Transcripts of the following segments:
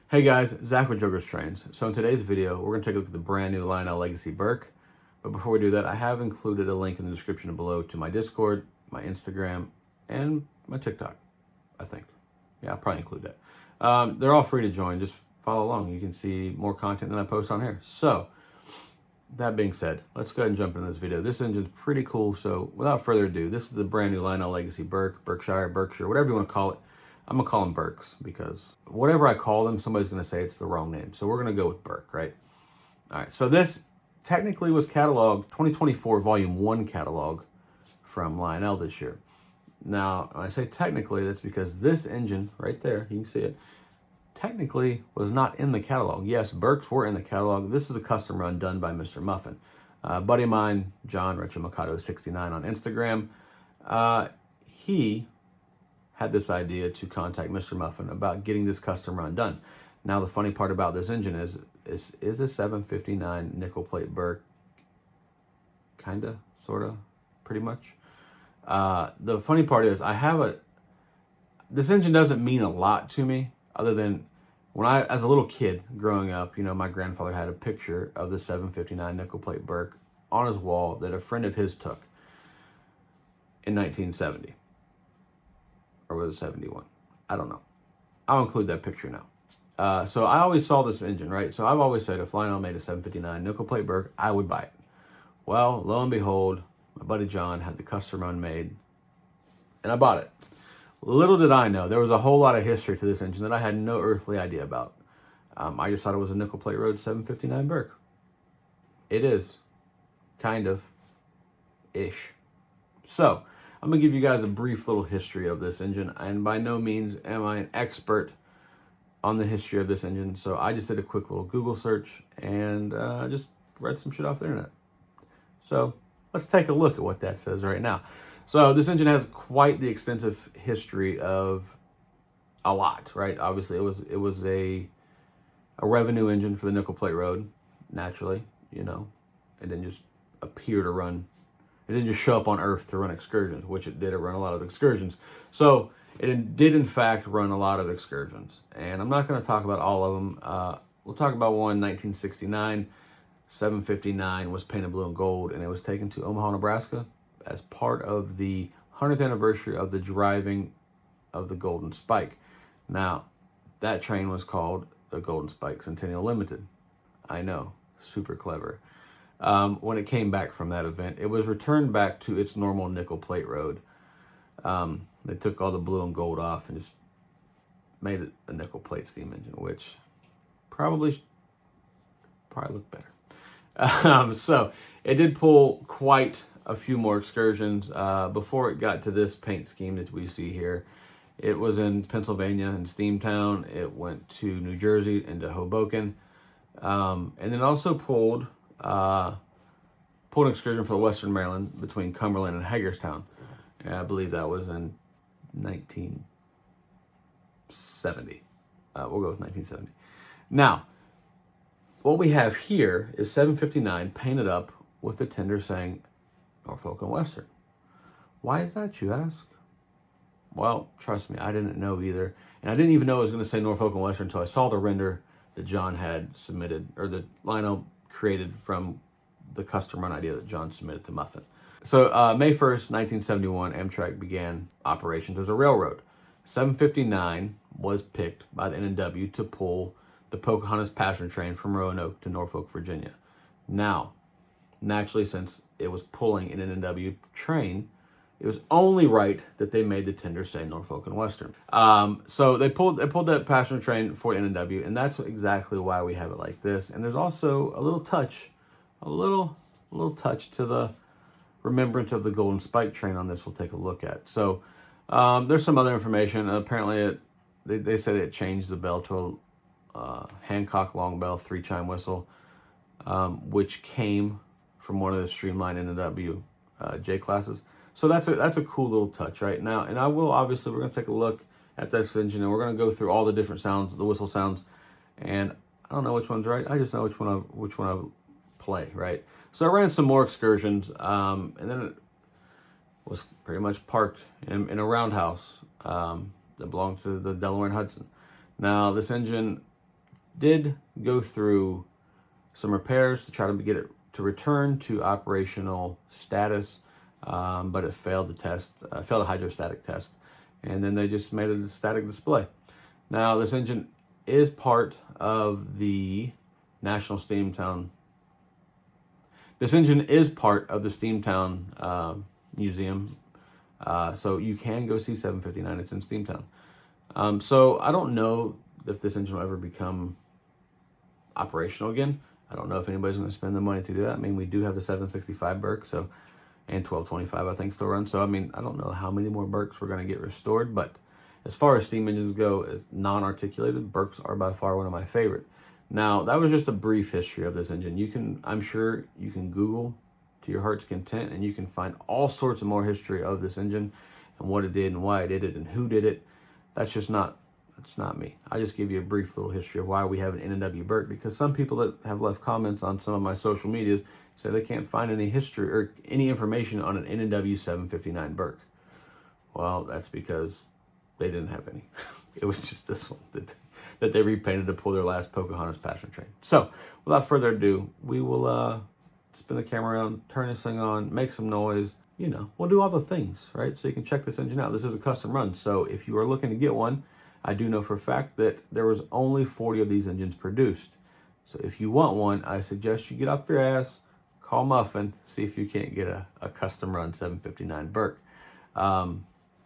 Hey guys, Zach with Joker's Trains. So in today's video, we're going to take a look at the brand new Lionel Legacy Burke. But before we do that, I have included a link in the description below to my Discord, my Instagram, and my TikTok, I think. Yeah, I'll probably include that. They're all free to join. Just follow along. You can see more content than I post on here. So, that being said, let's go ahead and jump into this video. This engine's pretty cool, so without further ado, this is the brand new Lionel Legacy Burke, Berkshire, Berkshire, whatever you want to call it. I'm going to call them Burks because whatever I call them, somebody's going to say it's the wrong name. So we're going to go with Burke, right? All right, so this technically was cataloged 2024 Volume 1 catalog from Lionel this year. Now, when I say technically, that's because this engine right there, you can see it, technically was not in the catalog. Yes, Burks were in the catalog. This is a custom run done by Mr. Muffin. Buddy of mine, John Retro Mikado 69 on Instagram, he had this idea to contact Mr. Muffin about getting this custom run done. Now, the funny part about this engine is a 759 nickel plate Burke, kinda, sorta, pretty much. The funny part is this engine doesn't mean a lot to me, other than when as a little kid growing up, my grandfather had a picture of the 759 nickel plate Burke on his wall that a friend of his took in 1970. Or was it 71? I don't know. I'll include that picture now. So I always saw this engine, right? So I've always said if Lionel made a 759 nickel plate Burke, I would buy it. Well, lo and behold, my buddy John had the custom run made, and I bought it. Little did I know, there was a whole lot of history to this engine that I had no earthly idea about. I just thought it was a nickel plate road 759 Burke. It is. Kind of. Ish. So, I'm going to give you guys a brief little history of this engine, and by no means am I an expert on the history of this engine, so I just did a quick little Google search and just read some shit off the internet. So, let's take a look at what that says right now. So, this engine has quite the extensive history of a lot, right? Obviously, it was a revenue engine for the nickel plate road, naturally, It didn't just appear to run. It didn't just show up on Earth to run excursions, which it did. It run a lot of excursions. So it did, in fact, run a lot of excursions. And I'm not going to talk about all of them. We'll talk about one, 1969. 759 was painted blue and gold, and it was taken to Omaha, Nebraska as part of the 100th anniversary of the driving of the Golden Spike. Now, that train was called the Golden Spike Centennial Limited. I know, super clever. When it came back from that event, it was returned back to its normal nickel plate road. They took all the blue and gold off and just made it a nickel plate steam engine, which probably looked better. So it did pull quite a few more excursions before it got to this paint scheme that we see here. It was in Pennsylvania in Steamtown. It went to New Jersey into Hoboken, and it also pulled an excursion for Western Maryland between Cumberland and Hagerstown. And I believe that was in 1970. We'll go with 1970. Now, what we have here is 759 painted up with the tender saying Norfolk and Western. Why is that, you ask? Well, trust me, I didn't know either. And I didn't even know it was going to say Norfolk and Western until I saw the render that John had submitted, or that Lionel created from the custom run idea that John submitted to Muffin. So May 1st, 1971, Amtrak began operations as a railroad. 759 was picked by the N&W to pull the Pocahontas passenger train from Roanoke to Norfolk, Virginia. Now, naturally, since it was pulling an N&W train, it was only right that they made the tender say Norfolk and Western. So they pulled that passenger train for N&W, and that's exactly why we have it like this. And there's also a little touch to the remembrance of the Golden Spike train on this. We'll take a look at. So there's some other information. Apparently, they said it changed the bell to a Hancock long bell 3-chime whistle, which came from one of the streamlined N&W J classes. So that's a cool little touch right now. And we're going to take a look at this engine, and we're going to go through all the different sounds, the whistle sounds, and I don't know which one's right. I just know which one I play, right? So I ran some more excursions, and then it was pretty much parked in a roundhouse that belonged to the Delaware and Hudson. Now, this engine did go through some repairs to try to get it to return to operational status, but it failed the test, failed a hydrostatic test, and then they just made it a static display. Now this engine is part of the National Steamtown. This engine is part of the Steamtown Museum, so you can go see 759. It's in Steamtown. So I don't know if this engine will ever become operational again. I don't know if anybody's going to spend the money to do that. I mean, we do have the 765 Berk, so, and 1225 I think still run. So I mean, I don't know how many more Berks we're going to get restored, but as far as steam engines go, non-articulated, Berks are by far one of my favorite. Now, that was just a brief history of this engine. You can, I'm sure you can Google to your heart's content, and you can find all sorts of more history of this engine and what it did and why it did it and who did it. That's just not, it's not me. I just give you a brief little history of why we have an N&W Berk, because some people that have left comments on some of my social medias say they can't find any history or any information on an N&W 759 Berk. Well, that's because they didn't have any. It was just this one that they repainted to pull their last Pocahontas passenger train. So, without further ado, we will spin the camera around, turn this thing on, make some noise. You know, we'll do all the things, right? So you can check this engine out. This is a custom run. So if you are looking to get one, I do know for a fact that there was only 40 of these engines produced. So if you want one, I suggest you get off your ass, call Muffin, see if you can't get a custom run 759 Berk.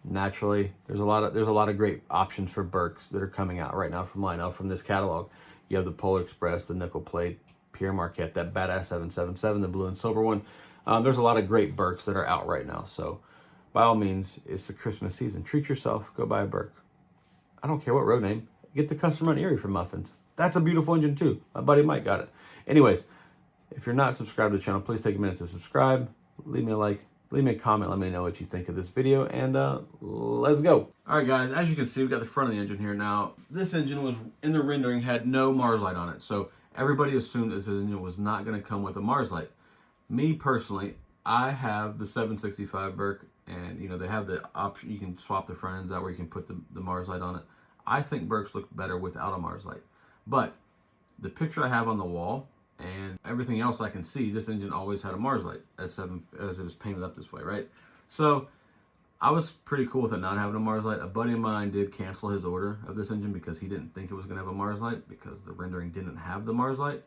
Naturally, there's a lot of great options for Berks that are coming out right now from Lionel from this catalog. You have the Polar Express, the nickel plate, Pierre Marquette, that badass 777, the blue and silver one. There's a lot of great Berks that are out right now. So by all means, it's the Christmas season. Treat yourself. Go buy a Berk. I don't care what road name. Get the custom run Erie from Muffins. That's a beautiful engine too. My buddy Mike got it. Anyways, if you're not subscribed to the channel, please take a minute to subscribe. Leave me a like. Leave me a comment. Let me know what you think of this video. And let's go. All right, guys. As you can see, we've got the front of the engine here. Now, this engine was, in the rendering, had no Mars light on it. So everybody assumed this engine was not going to come with a Mars light. Me, personally, I have the 765 Berk. And, you know, they have the option, you can swap the front ends out where you can put the Mars light on it. I think Berks look better without a Mars light. But the picture I have on the wall and everything else I can see, this engine always had a Mars light as it was painted up this way, right? So I was pretty cool with it not having a Mars light. A buddy of mine did cancel his order of this engine because he didn't think it was going to have a Mars light because the rendering didn't have the Mars light.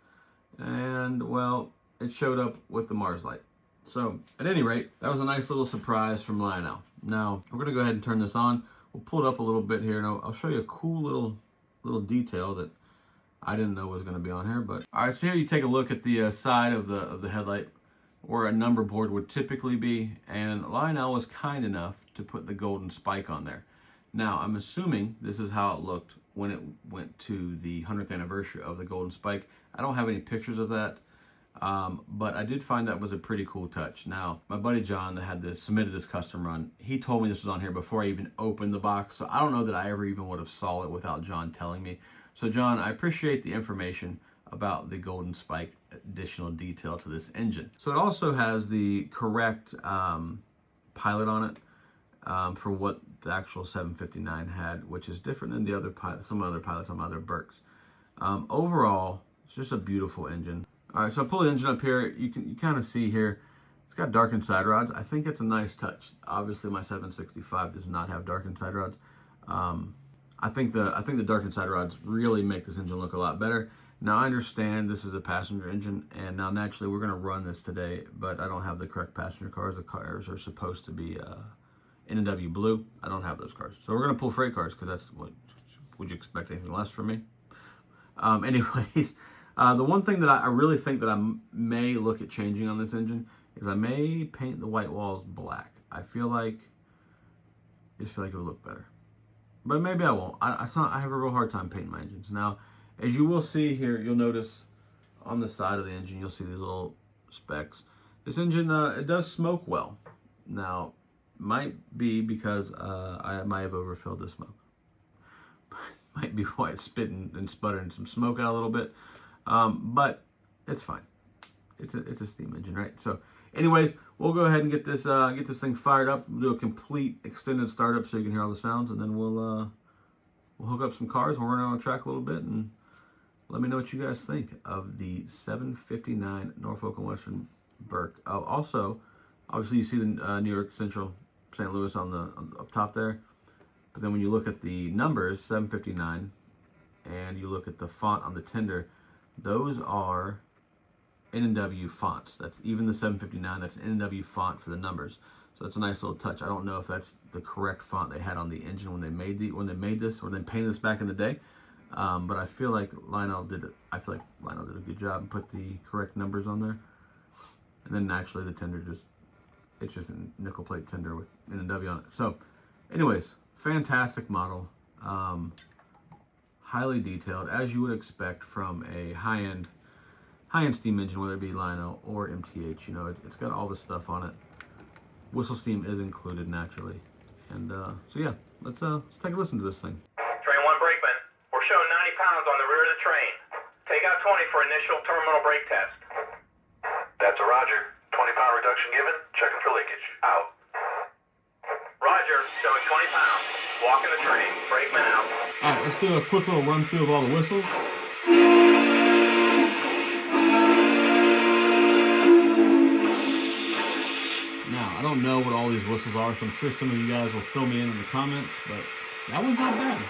And, well, it showed up with the Mars light. So, at any rate, that was a nice little surprise from Lionel. Now, we're going to go ahead and turn this on. We'll pull it up a little bit here, and I'll show you a cool little detail that I didn't know was going to be on here. But all right, so here you take a look at the side of the headlight where a number board would typically be, and Lionel was kind enough to put the golden spike on there. Now, I'm assuming this is how it looked when it went to the 100th anniversary of the golden spike. I don't have any pictures of that. But I did find that was a pretty cool touch. Now, my buddy John that had submitted this custom run, he told me this was on here before I even opened the box, so I don't know that I ever even would have saw it without John telling me. So John, I appreciate the information about the golden spike additional detail to this engine. So it also has the correct pilot on it for what the actual 759 had, which is different than the other some other pilots on other Berks. Overall, it's just a beautiful engine. All right, so I pull the engine up here. You kind of see here, it's got darkened side rods. I think it's a nice touch. Obviously, my 765 does not have darkened side rods. I think the darkened side rods really make this engine look a lot better. Now, I understand this is a passenger engine, and now naturally we're going to run this today, but I don't have the correct passenger cars. The cars are supposed to be N&W blue. I don't have those cars, so we're going to pull freight cars because that's what would you expect anything less from me? Anyways. The one thing that I really think that I may look at changing on this engine is I may paint the white walls black. I just feel like it would look better. But maybe I won't. I have a real hard time painting my engines. Now, as you will see here, you'll notice on the side of the engine, you'll see these little specks. This engine, it does smoke well. Now, might be because I might have overfilled the smoke. Might be why it's spitting and sputtering some smoke out a little bit. But it's fine. It's a steam engine, right? So, anyways, we'll go ahead and get this thing fired up. We'll do a complete extended startup so you can hear all the sounds, and then we'll hook up some cars. We'll run around the track a little bit and Let me know what you guys think of the 759 Norfolk and Western Berk. Also, obviously you see the New York Central St. Louis on the up top there, but then when you look at the numbers 759 and you look at the font on the tender, those are N&W fonts. That's even the 759. That's an N&W font for the numbers. So it's a nice little touch. I don't know if that's the correct font they had on the engine when they made painted this back in the day. But I feel like Lionel did a good job and put the correct numbers on there. And then naturally the tender it's just a nickel plate tender with N&W on it. So, anyways, fantastic model. Highly detailed, as you would expect from a high-end steam engine, whether it be Lionel or MTH. You know, it's got all the stuff on it. Whistle steam is included naturally. And so yeah, let's take a listen to this thing. Train 1 brakeman, we're showing 90 pounds on the rear of the train. Take out 20 for initial terminal brake test. That's a roger. 20-pound reduction given. Checking for leakage. Out. Roger, showing 20 pounds. Walking the train. Brakeman out. Alright, let's do a quick little run through of all the whistles. Now, I don't know what all these whistles are, so I'm sure some of you guys will fill me in the comments, but that one's not bad.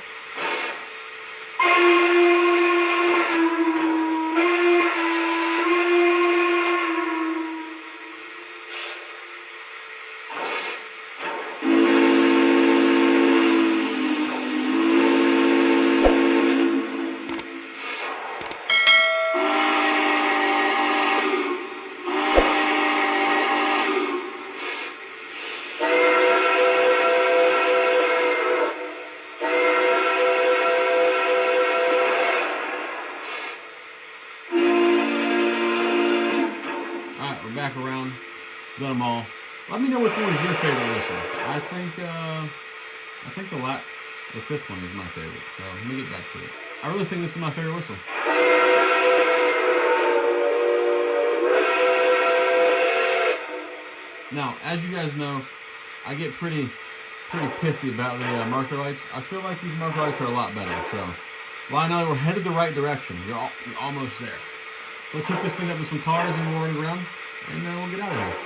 We're back around, done them all. Let me know which one is your favorite whistle. I think the fifth one is my favorite. So let me get back to it. I really think this is my favorite whistle. Now, as you guys know, I get pretty pissy about the marker lights. I feel like these marker lights are a lot better. So, Lionel, we're headed the right direction. You're almost there. So let's hook this thing up with some cars and we'll run around, and we'll get out of here.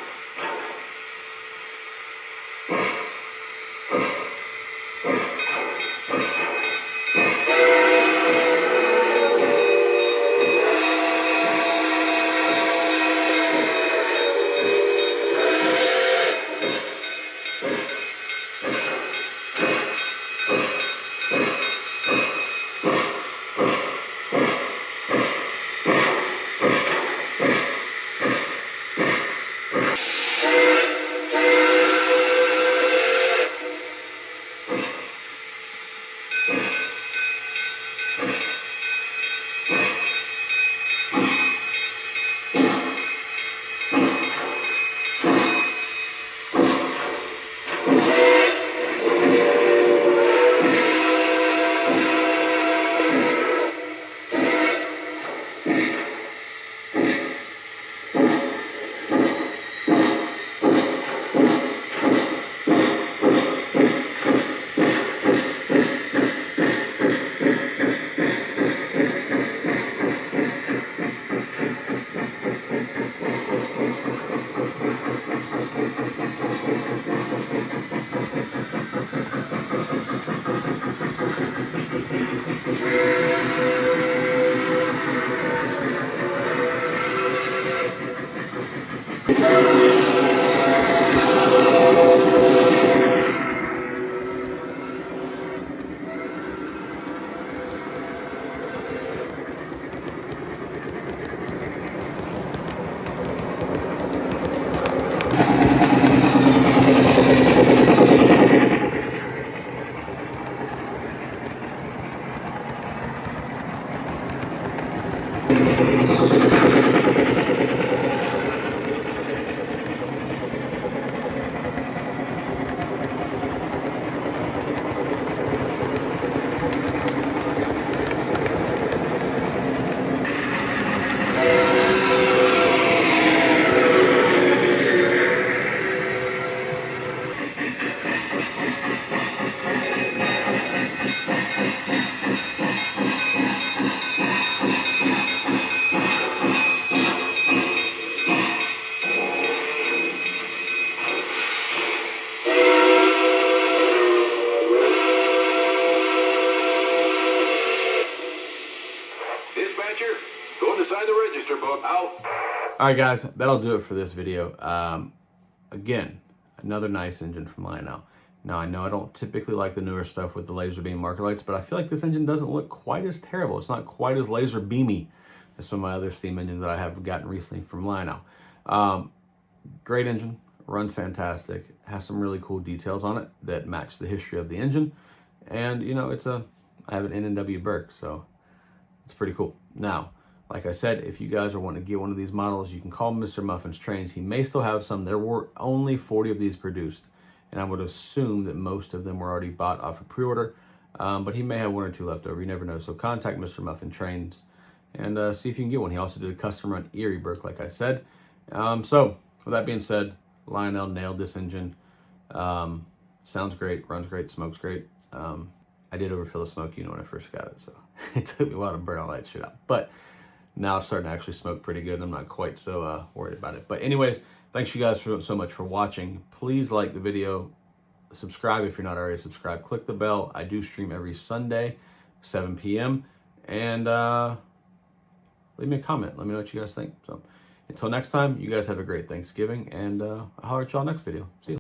inside the register book. Out. All right, guys, that'll do it for this video. Again, another nice engine from Lionel. Now, I know I don't typically like the newer stuff with the laser beam marker lights, but I feel like this engine doesn't look quite as terrible. It's not quite as laser beamy as some of my other steam engines that I have gotten recently from Lionel. Great engine, runs fantastic, has some really cool details on it that match the history of the engine, and you know, I have an N&W Berk, so it's pretty cool. Now, like I said, if you guys are wanting to get one of these models, you can call Mr. Muffin's Trains. He may still have some. There were only 40 of these produced, and I would assume that most of them were already bought off a pre-order, but he may have one or two left over. You never know. So contact Mr. Muffin Trains and see if you can get one. He also did a custom run Erie Berk, like I said. So with that being said, Lionel nailed this engine. Sounds great, runs great, smokes great. I did overfill the smoke unit when I first got it, so it took me a while to burn all that shit out. But now it's starting to actually smoke pretty good, and I'm not quite so worried about it. But anyways, thanks you guys so much for watching. Please like the video, subscribe if you're not already subscribed, click the bell. I do stream every Sunday, 7 p.m. And leave me a comment. Let me know what you guys think. So until next time, you guys have a great Thanksgiving, and I'll holler at y'all next video. See ya.